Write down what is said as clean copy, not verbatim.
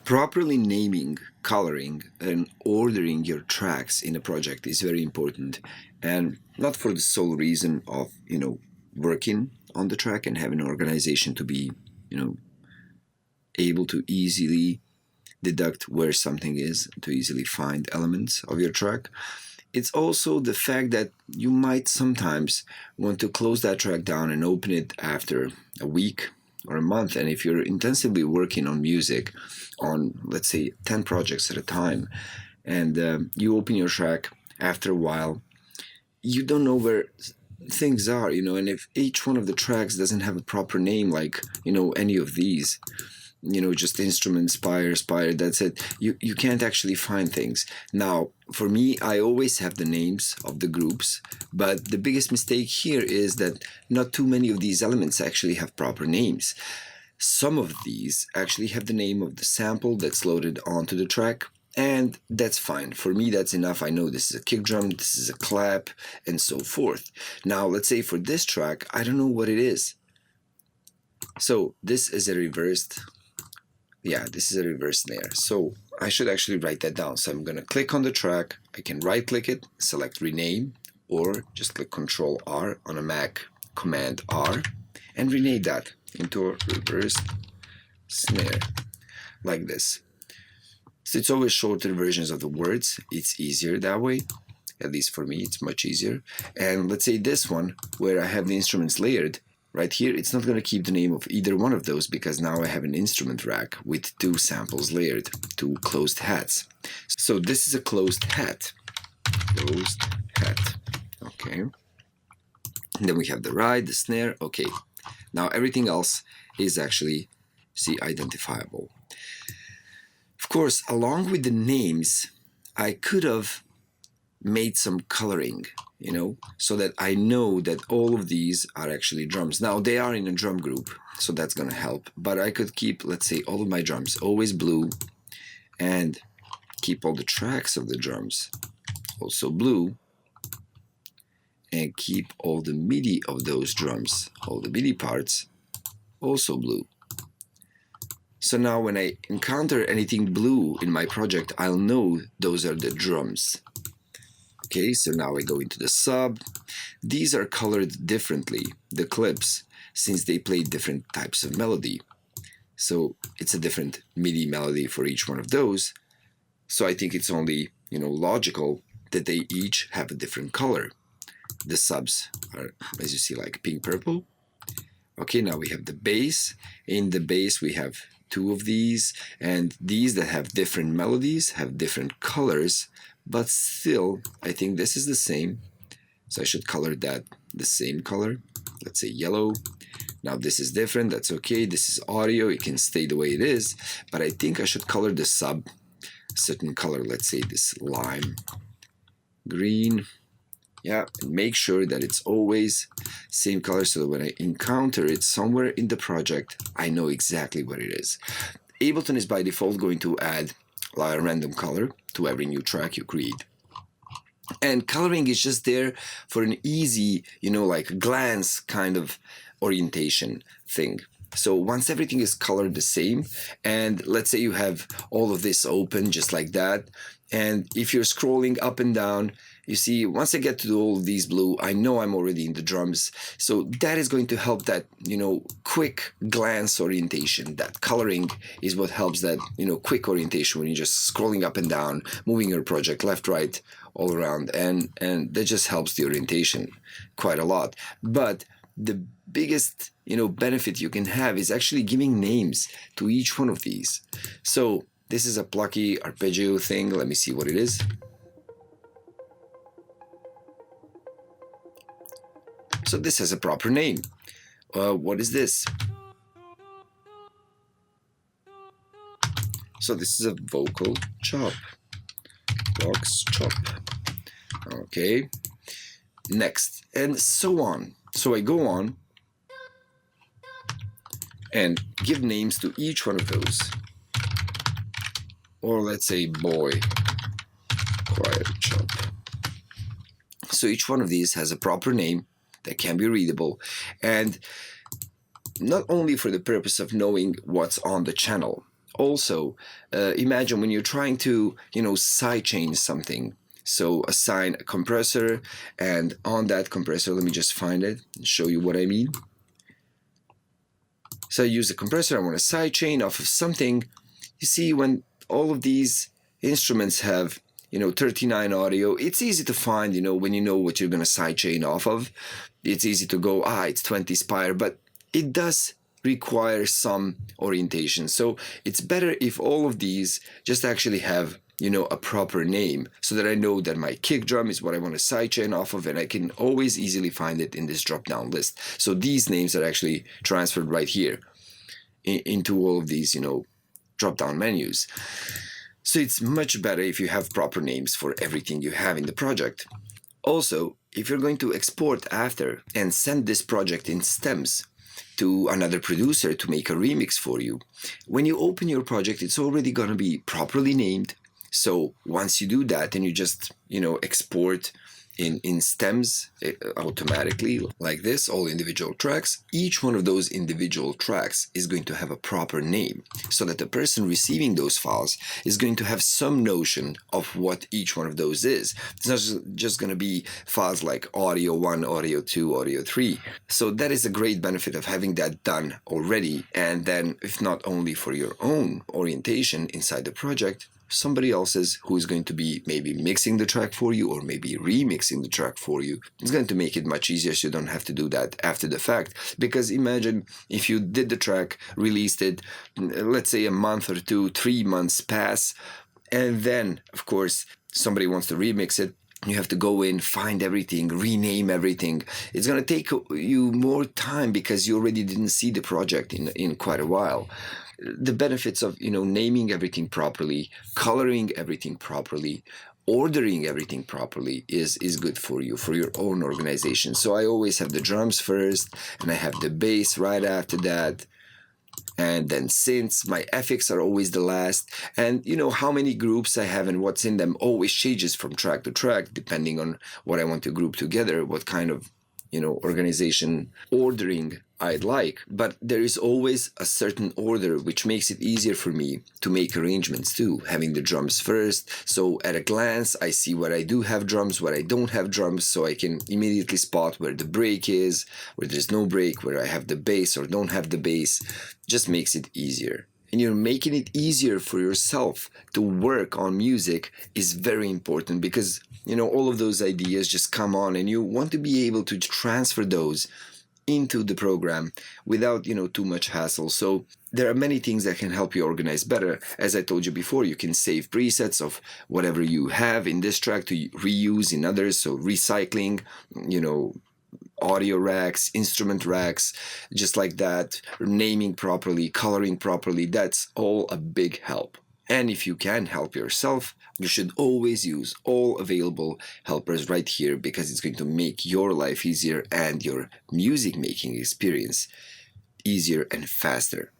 Properly naming, coloring, and ordering your tracks in a project is very important, and not for the sole reason of, working on the track and having an organization to be, able to easily deduct where something is, to easily find elements of your track. It's also the fact that you might sometimes want to close that track down and open it after a week or a month. And if you're intensively working on music, on let's say 10 projects at a time, and you open your track after a while, you don't know where things are, and if each one of the tracks doesn't have a proper name, like, any of these, just instrument, spire, that's it. You can't actually find things. Now, for me, I always have the names of the groups, but the biggest mistake here is that not too many of these elements actually have proper names. Some of these actually have the name of the sample that's loaded onto the track, and that's fine. For me, that's enough. I know this is a kick drum, this is a clap, and so forth. Now, let's say for this track, I don't know what it is. So this is a reversed snare. So I should actually write that down. So I'm going to click on the track. I can right click it, select rename, or just click Control R on a Mac, Command R, and rename that into a reversed snare, like this. So it's always shorter versions of the words. It's easier that way. At least for me, it's much easier. And let's say this one, where I have the instruments layered, right here, it's not going to keep the name of either one of those because now I have an instrument rack with two samples layered, two closed hats. So this is a closed hat. Closed hat. Okay. And then we have the ride, the snare. Okay. Now everything else is actually, identifiable. Of course, along with the names, I could have made some coloring, so that I know that all of these are actually drums. Now, they are in a drum group, so that's going to help. But I could keep, let's say, all of my drums always blue, and keep all the tracks of the drums also blue, and keep all the MIDI of those drums, all the MIDI parts, also blue. So now when I encounter anything blue in my project, I'll know those are the drums. Okay, so now I go into the sub. These are colored differently, the clips, since they play different types of melody. So it's a different MIDI melody for each one of those. So I think it's only, logical that they each have a different color. The subs are, as you see, like pink, purple. Okay, now we have the bass. In the bass, we have two of these, and these that have different melodies have different colors. But still, I think this is the same. So I should color that the same color. Let's say yellow. Now this is different. That's okay. This is audio. It can stay the way it is. But I think I should color the sub a certain color. Let's say this lime green. Yeah, and make sure that it's always same color so that when I encounter it somewhere in the project, I know exactly what it is. Ableton is by default going to add a random color to every new track you create. And coloring is just there for an easy, like glance kind of orientation thing. So once everything is colored the same, and let's say you have all of this open just like that, and if you're scrolling up and down, you see, once I get to all of these blue, I know I'm already in the drums. So that is going to help that, quick glance orientation. That coloring is what helps that, quick orientation when you're just scrolling up and down, moving your project left, right, all around. And that just helps the orientation quite a lot. But the biggest, benefit you can have is actually giving names to each one of these. So this is a plucky arpeggio thing. Let me see what it is. So this has a proper name. What is this? So this is a vocal chop. Box chop. Okay. Next. And so on. So I go on and give names to each one of those. Or let's say boy. Quiet chop. So each one of these has a proper name that can be readable, and not only for the purpose of knowing what's on the channel, Also, imagine when you're trying to, sidechain something. So assign a compressor, and on that compressor, let me just find it and show you what I mean. So I use a compressor, I want to sidechain off of something. You see, when all of these instruments have 39 audio, it's easy to find, when you know what you're going to sidechain off of. It's easy to go, it's 20 Spire, but it does require some orientation. So it's better if all of these just actually have a proper name, so that I know that my kick drum is what I want to sidechain off of, and I can always easily find it in this drop-down list. So these names are actually transferred right here into all of these, drop-down menus. So it's much better if you have proper names for everything you have in the project. Also, if you're going to export after and send this project in stems to another producer to make a remix for you, when you open your project, it's already going to be properly named. So once you do that, and you just, export in stems automatically like this, all individual tracks, each one of those individual tracks is going to have a proper name, so that the person receiving those files is going to have some notion of what each one of those is. It's not just going to be files like audio 1, audio 2, audio 3. So that is a great benefit of having that done already. And then, if not only for your own orientation inside the project, somebody else's who is going to be maybe mixing the track for you, or maybe remixing the track for you. It's going to make it much easier, so you don't have to do that after the fact. Because imagine if you did the track, released it, let's say a month or 2, 3 months pass, and then, of course, somebody wants to remix it. You have to go in, find everything, rename everything. It's going to take you more time because you already didn't see the project in quite a while. The benefits of naming everything properly, coloring everything properly, ordering everything properly is good for you, for your own organization. So I always have the drums first, and I have the bass right after that, and then synths. My effects are always the last, and how many groups I have and what's in them always changes from track to track depending on what I want to group together, what kind of organization ordering I'd like. But there is always a certain order which makes it easier for me to make arrangements too, having the drums first. So at a glance, I see where I do have drums, where I don't have drums, so I can immediately spot where the break is, where there's no break, where I have the bass or don't have the bass. Just makes it easier. And you're making it easier for yourself to work on music is very important, because all of those ideas just come on, and you want to be able to transfer those into the program without too much hassle. So there are many things that can help you organize better. As I told you before, you can save presets of whatever you have in this track to reuse in others. So recycling, audio racks, instrument racks, just like that, naming properly, coloring properly, that's all a big help. And if you can help yourself, you should always use all available helpers right here, because it's going to make your life easier and your music making experience easier and faster.